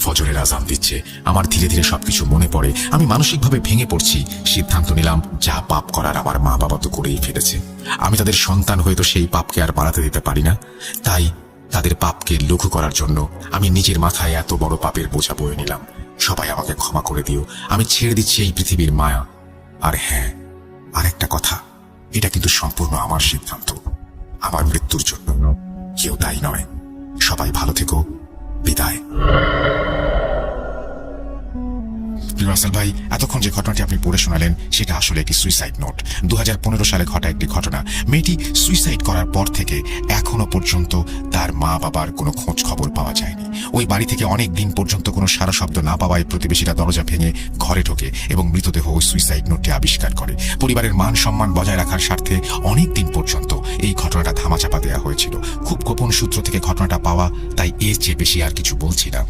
ফজরের আজান দিচ্ছে। আমার ধীরে ধীরে সবকিছু মনে পড়ে। আমি মানসিকভাবে ভেঙে পড়ছি। সিদ্ধান্ত নিলাম, যা পাপ করার আমার মা বাবা তো করেই ফেলেছে, আমি তাদের সন্তান হয়ে তো সেই পাপকে আর বাড়াতে দিতে পারি না। তাই তাদের পাপকে লঘু করার জন্য আমি নিজের মাথায় এত বড় পাপের বোঝা বয়ে নিলাম। সবাই আমাকে ক্ষমা করে দিও। আমি ছেড়ে দিচ্ছি এই পৃথিবীর মায়া। আর হ্যাঁ, আরেকটা কথা, এটা কিন্তু সম্পূর্ণ আমার সিদ্ধান্ত। আমার মৃত্যুর জন্য কেউ দায়ী নয়। সবাই ভালো থেকো। বিদায়। রাসেল ভাই, এতক্ষণ যে ঘটনাটি আপনি পড়ে শোনালেন সেটা আসলে একটি সুইসাইড নোট। 2015 সালে ঘটা একটি ঘটনা। মেয়েটি সুইসাইড করার পর থেকে এখনো পর্যন্ত তার মা বাবার কোনো খোঁজ খবর পাওয়া যায়নি। ওই বাড়ি থেকে অনেক দিন পর্যন্ত কোনো সারা শব্দ না পাওয়ায় প্রতিবেশীরা দরজা ভেঙে ঘরে ঢোকে এবং মৃতদেহ ওই সুইসাইড নোটটি আবিষ্কার করে। পরিবারের মান সম্মান বজায় রাখার স্বার্থে অনেক দিন পর্যন্ত এই ঘটনাটা ধামাচাপা দেওয়া হয়েছিল। খুব গোপন সূত্র থেকে ঘটনাটা পাওয়া, তাই এর চেয়ে বেশি আর কিছু বলছি না।